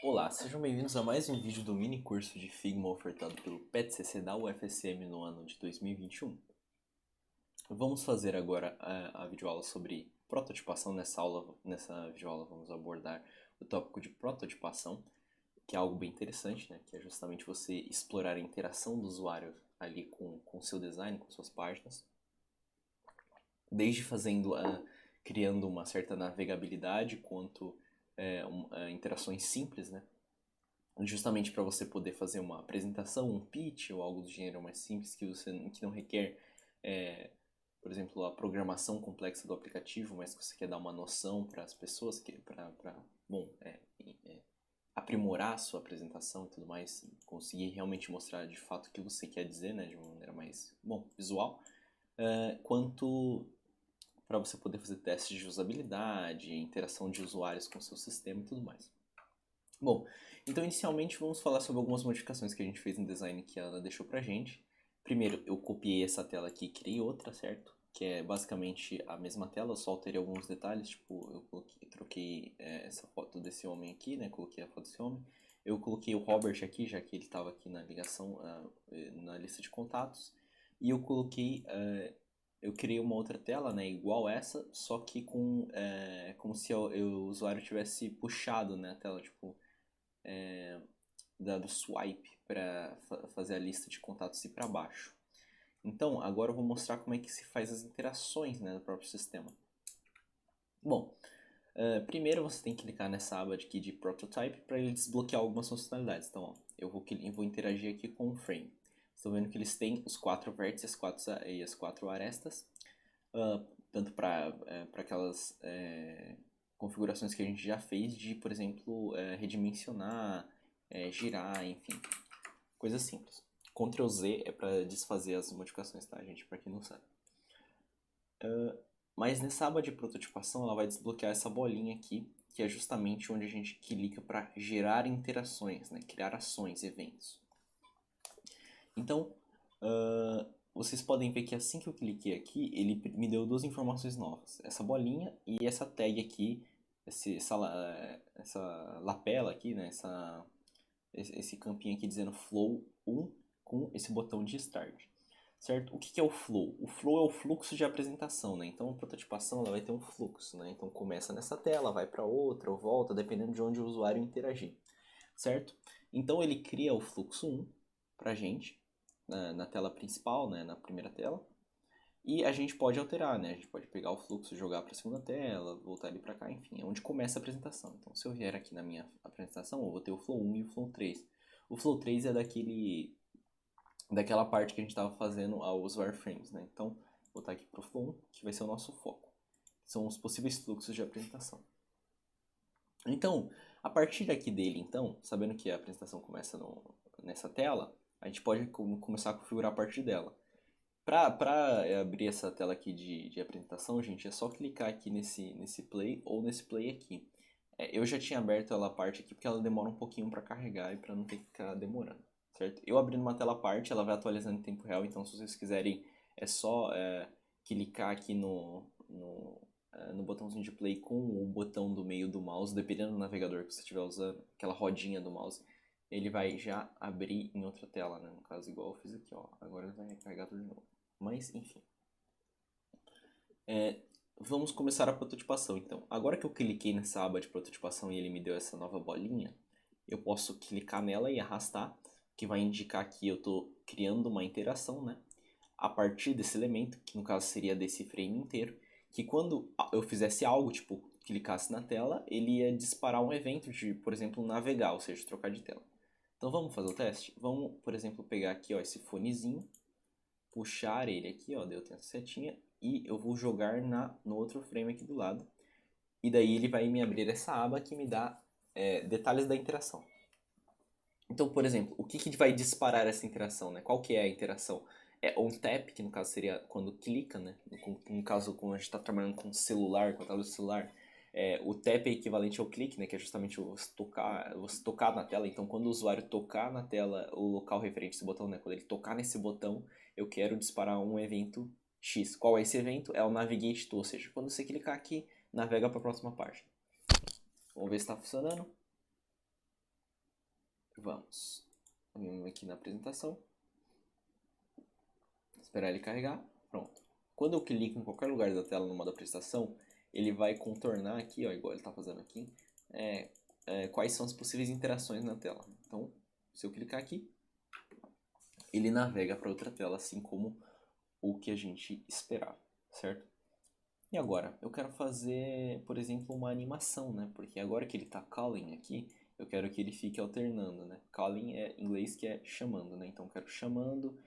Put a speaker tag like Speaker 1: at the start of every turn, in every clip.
Speaker 1: Olá, sejam bem-vindos a mais um vídeo do mini curso de Figma ofertado pelo PETCC da UFSM no ano de 2021. Vamos fazer agora a videoaula sobre prototipação. Nessa videoaula vamos abordar o tópico de prototipação, que é algo bem interessante, né? Que é justamente você explorar a interação do usuário ali com o seu design, com suas páginas, desde criando uma certa navegabilidade, quanto interações simples, né? Justamente para você poder fazer uma apresentação, um pitch ou algo do gênero mais simples que não requer, por exemplo, a programação complexa do aplicativo, mas que você quer dar uma noção para as pessoas aprimorar a sua apresentação e tudo mais, conseguir realmente mostrar de fato o que você quer dizer, né, de uma maneira mais visual, quanto para você poder fazer testes de usabilidade, interação de usuários com o seu sistema e tudo mais. Bom, então inicialmente vamos falar sobre algumas modificações que a gente fez no design que ela deixou pra gente. Primeiro, eu copiei essa tela aqui e criei outra, certo? Que é basicamente a mesma tela, eu só alterei alguns detalhes, tipo, troquei essa foto desse homem aqui, né? Coloquei a foto desse homem. Eu coloquei o Robert aqui, já que ele estava aqui na ligação, na lista de contatos. E eu criei uma outra tela, né, igual essa, só que como se o usuário tivesse puxado, né, a tela, tipo, dado swipe para fazer a lista de contatos ir para baixo. Então, agora eu vou mostrar como é que se faz as interações, né, no próprio sistema. Bom, primeiro você tem que clicar nessa aba aqui de Prototype para ele desbloquear algumas funcionalidades. Então, ó, eu vou interagir aqui com o frame. Estão vendo que eles têm os 4 vértices e as 4 arestas, tanto para aquelas configurações que a gente já fez de, por exemplo, redimensionar, girar, enfim, coisas simples. Ctrl Z é para desfazer as modificações, tá, gente? Para quem não sabe. Mas nessa aba de prototipação, ela vai desbloquear essa bolinha aqui, que é justamente onde a gente clica para gerar interações, né? Criar ações, eventos. Então, vocês podem ver que assim que eu cliquei aqui, ele me deu duas informações novas. Essa bolinha e essa tag aqui, essa lapela aqui, né? Esse campinho aqui dizendo Flow 1 com esse botão de Start. Certo? O que é o Flow? O Flow é o fluxo de apresentação, né? Então a prototipação ela vai ter um fluxo, né? Então começa nessa tela, vai para outra ou volta, dependendo de onde o usuário interagir. Certo? Então ele cria o fluxo 1 para a gente, na tela principal, né? Na primeira tela. E a gente pode alterar, né? A gente pode pegar o fluxo, jogar para a segunda tela, voltar ele para cá, enfim, é onde começa a apresentação. Então, se eu vier aqui na minha apresentação, eu vou ter o Flow 1 e o Flow 3. O Flow 3 é daquela parte que a gente estava fazendo os wireframes, né? Então, vou botar aqui para o Flow 1, que vai ser o nosso foco. São os possíveis fluxos de apresentação. Então, a partir daqui dele, então, sabendo que a apresentação começa nessa tela, a gente pode começar a configurar a partir dela. Para abrir essa tela aqui de apresentação, gente, é só clicar aqui nesse play ou nesse play aqui. Eu já tinha aberto ela a parte aqui porque ela demora um pouquinho para carregar e para não ter que ficar demorando, certo? Eu abrindo uma tela à parte, ela vai atualizando em tempo real, então se vocês quiserem é só clicar aqui no botãozinho de play com o botão do meio do mouse, dependendo do navegador que você estiver usando, aquela rodinha do mouse, ele vai já abrir em outra tela, né? No caso, igual eu fiz aqui, ó. Agora ele vai recarregar tudo de novo. Mas, enfim. Vamos começar a prototipação, então. Agora que eu cliquei nessa aba de prototipação e ele me deu essa nova bolinha, eu posso clicar nela e arrastar, que vai indicar que eu estou criando uma interação, né? A partir desse elemento, que no caso seria desse frame inteiro, que quando eu fizesse algo, tipo, clicasse na tela, ele ia disparar um evento de, por exemplo, navegar, ou seja, trocar de tela. Então vamos fazer o teste? Vamos, por exemplo, pegar aqui ó, esse fonezinho, puxar ele aqui, ó, eu tenho essa setinha, e eu vou jogar no outro frame aqui do lado. E daí ele vai me abrir essa aba que me dá detalhes da interação. Então, por exemplo, o que vai disparar essa interação, né? Qual que é a interação? É on tap, que no caso seria quando clica, né? No caso, quando a gente está trabalhando com celular, com a tela do celular, o tap é equivalente ao clique, né? Que é justamente você tocar na tela. Então, quando o usuário tocar na tela, o local referente a esse botão, né? Quando ele tocar nesse botão, eu quero disparar um evento X. Qual é esse evento? É o Navigate To, ou seja, quando você clicar aqui, navega para a próxima página. Vamos ver se está funcionando. Vamos aqui na apresentação. Esperar ele carregar. Pronto. Quando eu clico em qualquer lugar da tela no modo apresentação, ele vai contornar aqui, ó, igual ele está fazendo aqui, quais são as possíveis interações na tela. Então, se eu clicar aqui, ele navega para outra tela, assim como o que a gente esperava, certo? E agora, eu quero fazer, por exemplo, uma animação, né? Porque agora que ele está calling aqui, eu quero que ele fique alternando, né? Calling é em inglês que é chamando, né? Então eu quero chamando,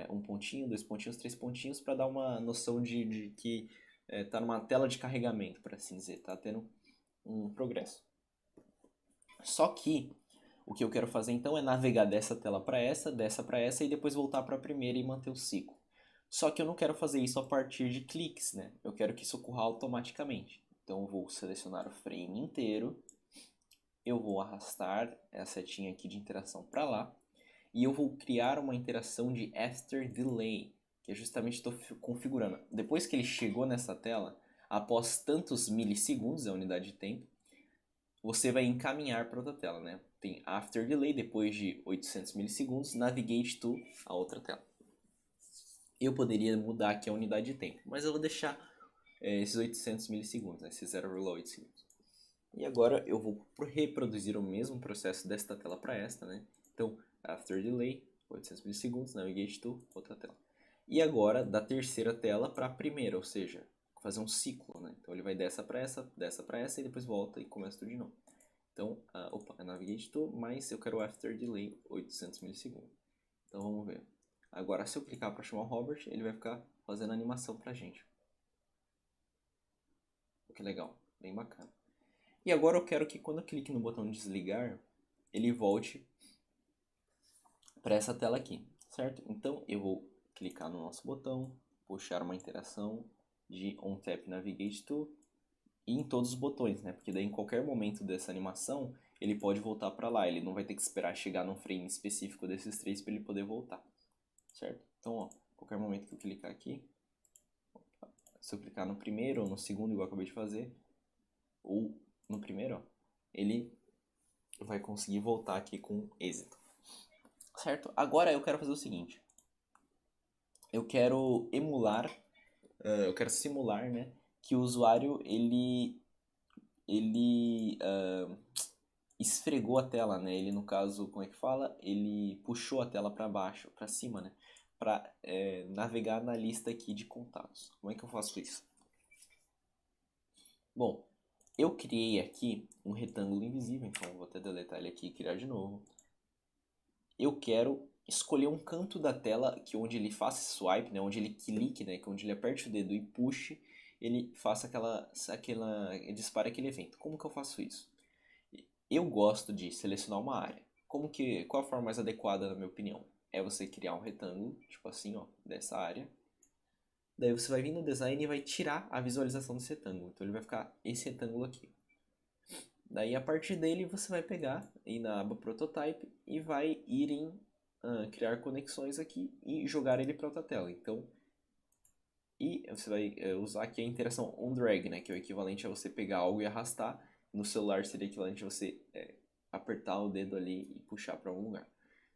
Speaker 1: um pontinho, 2 pontinhos, 3 pontinhos, para dar uma noção de que está numa tela de carregamento, por assim dizer, tá tendo um progresso. Só que o que eu quero fazer então é navegar dessa tela para essa, dessa para essa e depois voltar para a primeira e manter o ciclo. Só que eu não quero fazer isso a partir de cliques, né? Eu quero que isso ocorra automaticamente. Então eu vou selecionar o frame inteiro, eu vou arrastar a setinha aqui de interação para lá e eu vou criar uma interação de after delay, que é justamente estou configurando. Depois que ele chegou nessa tela, após tantos milissegundos, a unidade de tempo, você vai encaminhar para outra tela, né? Tem after delay, depois de 800 milissegundos, navigate to a outra tela. Eu poderia mudar aqui a unidade de tempo, mas eu vou deixar esses 800 milissegundos, né? Esses 0,8 segundos. E agora eu vou reproduzir o mesmo processo desta tela para esta, né? Então, after delay, 800 milissegundos, navigate to outra tela. E agora da terceira tela para a primeira, ou seja, fazer um ciclo, né? Então ele vai dessa para essa e depois volta e começa tudo de novo. Então, navigate to, mas eu quero after delay 800 milissegundos. Então vamos ver. Agora se eu clicar para chamar o Robert, ele vai ficar fazendo animação pra gente. Que legal, bem bacana. E agora eu quero que quando eu clique no botão desligar, ele volte para essa tela aqui, certo? Então eu vou clicar no nosso botão, puxar uma interação de OnTap Navigate To e em todos os botões, né? Porque daí em qualquer momento dessa animação ele pode voltar para lá, ele não vai ter que esperar chegar num frame específico desses três para ele poder voltar, certo? Então, ó, qualquer momento que eu clicar aqui, se eu clicar no primeiro ou no segundo, igual eu acabei de fazer, ou no primeiro, ó, ele vai conseguir voltar aqui com êxito. Certo? Agora eu quero fazer o seguinte. Eu quero emular, eu quero simular, né, que o usuário ele esfregou a tela, né? Ele no caso, como é que fala? Ele puxou a tela para baixo, para cima, né? Para navegar na lista aqui de contatos. Como é que eu faço isso? Bom, eu criei aqui um retângulo invisível, então eu vou até deletar ele aqui e criar de novo. Eu quero escolher um canto da tela que onde ele faça swipe, né, onde ele clique, né, que onde ele aperte o dedo e puxe, ele faça dispara aquele evento. Como que eu faço isso? Eu gosto de selecionar uma área. Qual a forma mais adequada, na minha opinião? É você criar um retângulo, tipo assim, ó, dessa área. Daí você vai vir no design e vai tirar a visualização desse retângulo. Então ele vai ficar esse retângulo aqui. Daí a partir dele você vai pegar ir na aba Prototype e vai ir em criar conexões aqui e jogar ele para outra tela. Então, e você vai usar aqui a interação onDrag, né, que é o equivalente a você pegar algo e arrastar. No celular seria equivalente a você apertar o dedo ali e puxar para algum lugar,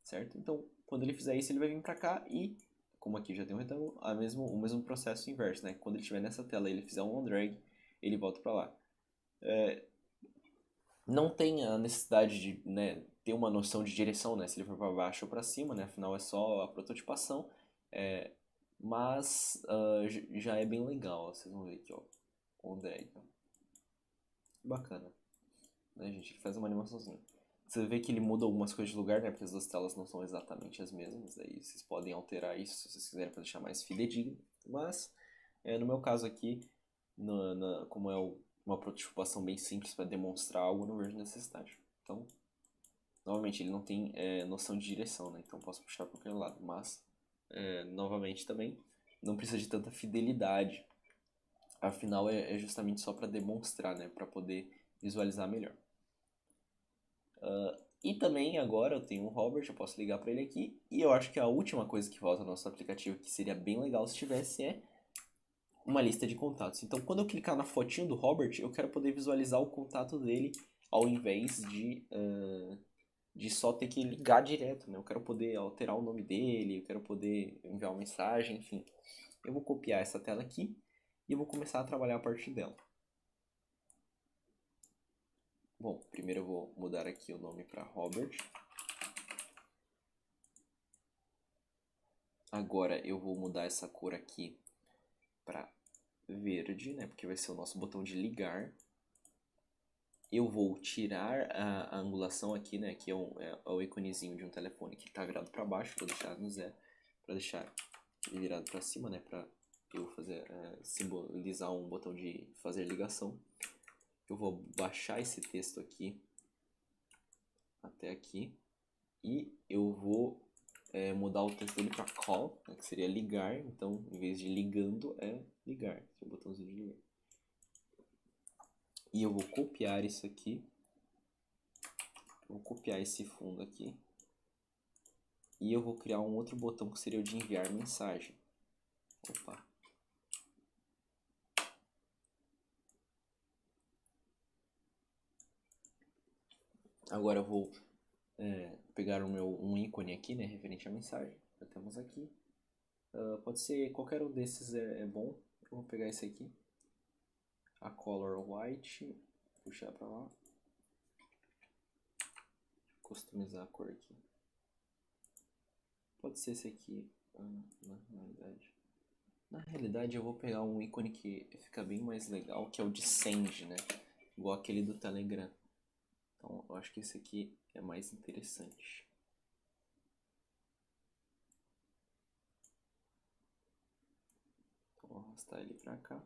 Speaker 1: certo? Então, quando ele fizer isso, ele vai vir para cá e, como aqui já tem um retângulo, o mesmo processo inverso, né? Quando ele estiver nessa tela e ele fizer um onDrag, ele volta para lá. Não tem a necessidade de, né, ter uma noção de direção, né, se ele for para baixo ou para cima, né, afinal é só a prototipação, mas já é bem legal, ó, vocês vão ver aqui, ó, onde é, então. Bacana, né, gente, ele faz uma animaçãozinha. Você vê que ele muda algumas coisas de lugar, né, porque as duas telas não são exatamente as mesmas, daí vocês podem alterar isso se vocês quiserem para deixar mais fidedigno, mas no meu caso aqui, como é uma prototipação bem simples para demonstrar algo, eu não vejo necessidade. Então, novamente, ele não tem noção de direção, né? Então posso puxar para qualquer lado. Mas, novamente também, não precisa de tanta fidelidade. Afinal, é justamente só para demonstrar, né? Para poder visualizar melhor. E também agora eu tenho um Robert, eu posso ligar para ele aqui. E eu acho que a última coisa que falta no nosso aplicativo, que seria bem legal se tivesse, uma lista de contatos. Então, quando eu clicar na fotinho do Robert, eu quero poder visualizar o contato dele ao invés de de só ter que ligar direto, né? Eu quero poder alterar o nome dele, eu quero poder enviar uma mensagem, enfim. Eu vou copiar essa tela aqui e eu vou começar a trabalhar a partir dela. Bom, primeiro eu vou mudar aqui o nome para Robert. Agora eu vou mudar essa cor aqui para verde, né? Porque vai ser o nosso botão de ligar. Eu vou tirar a angulação aqui, né? Que é o íconezinho de um telefone que está virado para baixo. Vou deixar no zero, para deixar ele virado para cima, né? Para eu fazer simbolizar um botão de fazer ligação. Eu vou baixar esse texto aqui até aqui e eu vou mudar o texto dele para call, né, que seria ligar. Então, em vez de ligando, é ligar. Esse é o botãozinho de ligar. E eu vou copiar isso aqui. Vou copiar esse fundo aqui. E eu vou criar um outro botão que seria o de enviar mensagem. Opa. Agora eu vou pegar um ícone aqui, né, referente à mensagem. Já temos aqui. Pode ser qualquer um desses é bom. Eu vou pegar esse aqui. A color white. Puxar para lá. Customizar a cor aqui. Pode ser esse aqui, na realidade. Na realidade eu vou pegar um ícone que fica bem mais legal, que é o de send, né? Igual aquele do Telegram. Então eu acho que esse aqui é mais interessante. Então vou arrastar ele pra cá.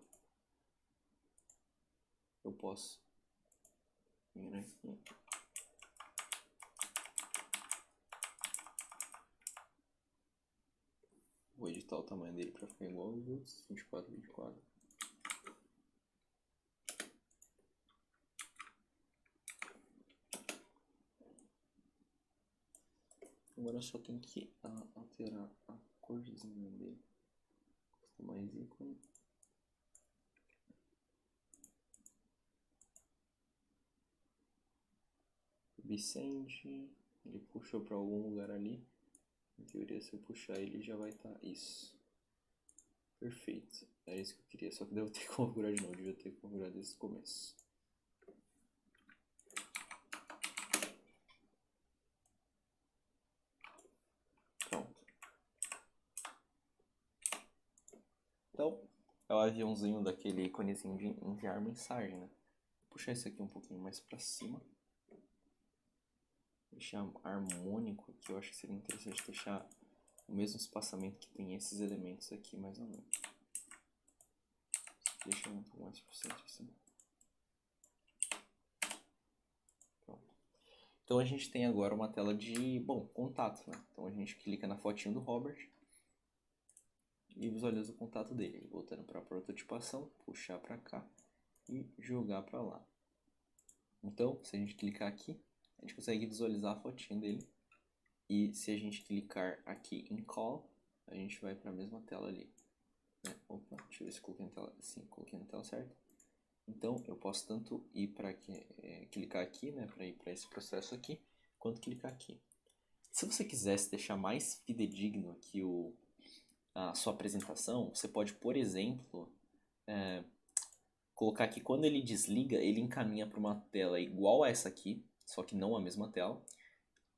Speaker 1: Eu posso vir aqui. Vou editar o tamanho dele para ficar igual aos outros, 24, 24. Agora eu só tenho que alterar a corzinha dele. Mais ícone. Vicente, ele puxou para algum lugar ali. Em teoria, se eu puxar ele já vai estar isso. Perfeito, era isso que eu queria, só que devo ter que configurar de novo, devia ter configurado desde o começo. Pronto. Então, é o aviãozinho daquele íconezinho de enviar mensagem, né? Vou puxar esse aqui um pouquinho mais pra cima. Deixar harmônico aqui, eu acho que seria interessante deixar o mesmo espaçamento que tem esses elementos aqui, mais ou menos. Deixa um pouco mais pro centro assim. Pronto. Então a gente tem agora uma tela de, contato, né? Então a gente clica na fotinho do Robert e visualiza o contato dele. Voltando para a prototipação, puxar para cá e jogar para lá. Então, se a gente clicar aqui, a gente consegue visualizar a fotinha dele. E se a gente clicar aqui em Call, a gente vai para a mesma tela ali. Opa, deixa eu ver se coloquei na tela. Sim, coloquei na tela certa. Então, eu posso tanto ir para clicar aqui, né, para ir para esse processo aqui, quanto clicar aqui. Se você quisesse deixar mais fidedigno aqui a sua apresentação, você pode, por exemplo, colocar que quando ele desliga, ele encaminha para uma tela igual a essa aqui, só que não a mesma tela,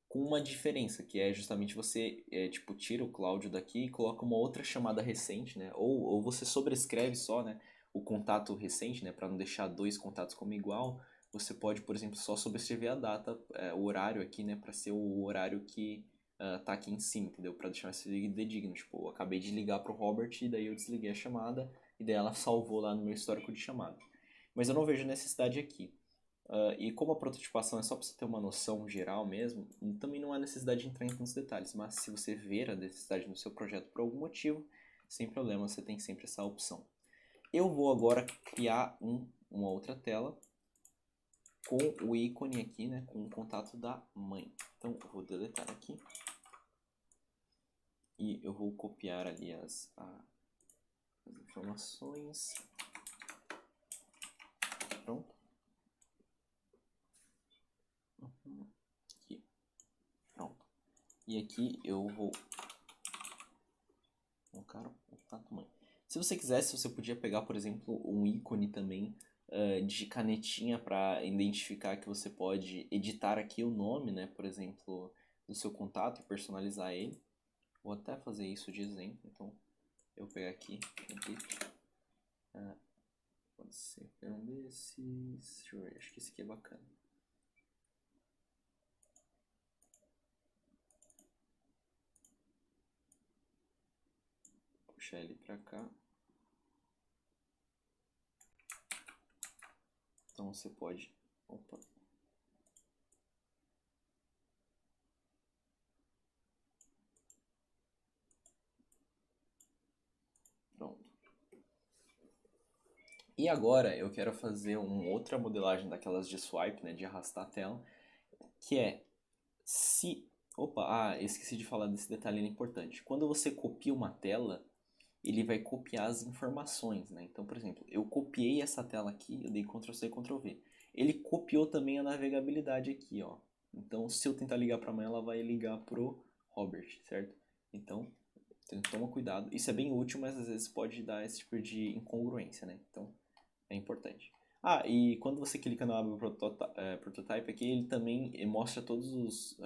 Speaker 1: com uma diferença, que é justamente você tipo, tira o Cláudio daqui e coloca uma outra chamada recente, né? Ou você sobrescreve só, né, o contato recente, né, para não deixar dois contatos como igual. Você pode, por exemplo, só sobrescrever a data, o horário aqui, né, para ser o horário que tá aqui em cima, entendeu? Para deixar mais fidedigno. Tipo, eu acabei de ligar pro Robert e daí eu desliguei a chamada e daí ela salvou lá no meu histórico de chamada. Mas eu não vejo necessidade aqui. E como a prototipação é só para você ter uma noção geral mesmo, também não há necessidade de entrar em tantos detalhes. Mas se você ver a necessidade no seu projeto por algum motivo, sem problema, você tem sempre essa opção. Eu vou agora criar uma outra tela com o ícone aqui, né, com o contato da mãe. Então eu vou deletar aqui e eu vou copiar ali as informações. Pronto. Aqui. E aqui eu vou colocar o tamanho. Se você quisesse, você podia pegar, por exemplo, um ícone também de canetinha para identificar que você pode editar aqui o nome, né, por exemplo, do seu contato e personalizar ele. Vou até fazer isso de exemplo, então eu vou pegar aqui, pode ser um desses, deixa eu ver, acho que esse aqui é bacana. Vou puxar ele pra cá. Então você pode, opa, pronto. E agora eu quero fazer uma outra modelagem daquelas de swipe, né, de arrastar a tela, que é se... Opa, esqueci de falar desse detalhe importante. Quando você copia uma tela, ele vai copiar as informações, né? Então, por exemplo, eu copiei essa tela aqui, eu dei Ctrl+C, Ctrl+V. Ele copiou também a navegabilidade aqui, ó. Então, se eu tentar ligar para a mãe, ela vai ligar pro Robert, certo? Então, toma cuidado. Isso é bem útil, mas às vezes pode dar esse tipo de incongruência, né? Então, é importante. E quando você clica no Abre Prototype aqui, ele também mostra todas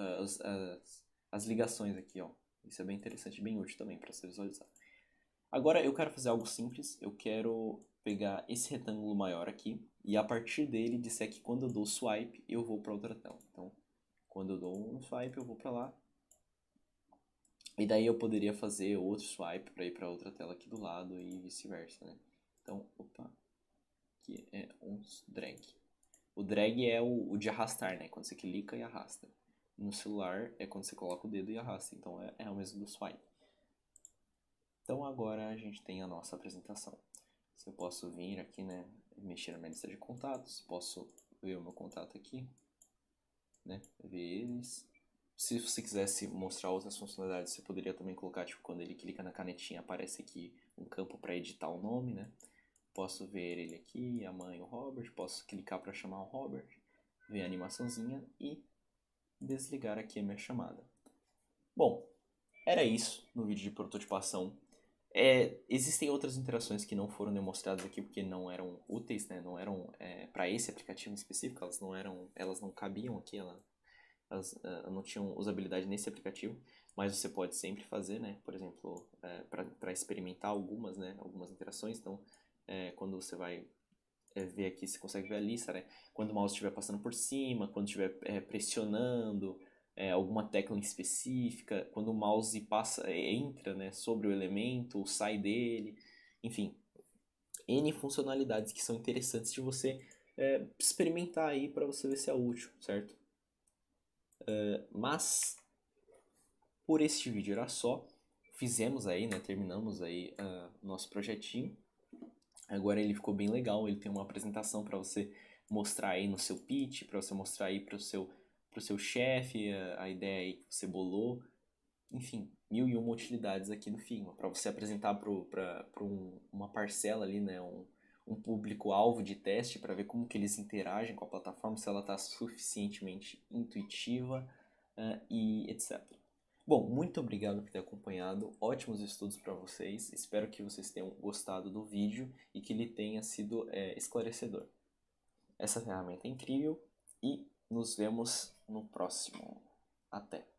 Speaker 1: as ligações aqui, ó. Isso é bem interessante, bem útil também para você visualizar. Agora eu quero fazer algo simples, eu quero pegar esse retângulo maior aqui e a partir dele disser que quando eu dou swipe eu vou para outra tela. Então, quando eu dou um swipe eu vou para lá. E daí eu poderia fazer outro swipe para ir para outra tela aqui do lado e vice-versa, né? Então, opa, aqui é um drag. O drag é o de arrastar, né? Quando você clica e arrasta. No celular é quando você coloca o dedo e arrasta, então é o mesmo do swipe. Então agora a gente tem a nossa apresentação. Eu posso vir aqui, né, mexer na minha lista de contatos, posso ver o meu contato aqui, né, ver eles. Se você quisesse mostrar outras funcionalidades, você poderia também colocar, tipo, quando ele clica na canetinha, aparece aqui um campo para editar o nome, né. Posso ver ele aqui, a mãe, o Robert, posso clicar para chamar o Robert, ver a animaçãozinha e desligar aqui a minha chamada. Bom, era isso no vídeo de prototipação. Existem outras interações que não foram demonstradas aqui porque não eram úteis, né? Não eram para esse aplicativo em específico, elas não cabiam aqui, elas não tinham usabilidade nesse aplicativo, mas você pode sempre fazer, né? Por exemplo, para experimentar algumas, né? Algumas interações. Então, quando você vai ver aqui, você consegue ver a lista, né? Quando o mouse estiver passando por cima, quando estiver pressionando alguma tecla em específica, quando o mouse passa, entra, né, sobre o elemento, ou sai dele, enfim, N funcionalidades que são interessantes de você experimentar aí para você ver se é útil, certo? Mas por este vídeo era só, fizemos aí, né, terminamos aí nosso projetinho. Agora ele ficou bem legal, ele tem uma apresentação para você mostrar aí no seu pitch, para você mostrar aí pro seu chefe a ideia aí que você bolou. Enfim, 1001 utilidades aqui no Figma, para você apresentar para uma parcela ali, né, um público-alvo de teste para ver como que eles interagem com a plataforma, se ela está suficientemente intuitiva e etc. Bom, muito obrigado por ter acompanhado, ótimos estudos para vocês, espero que vocês tenham gostado do vídeo e que ele tenha sido esclarecedor. Essa ferramenta é incrível e nos vemos no próximo. Até!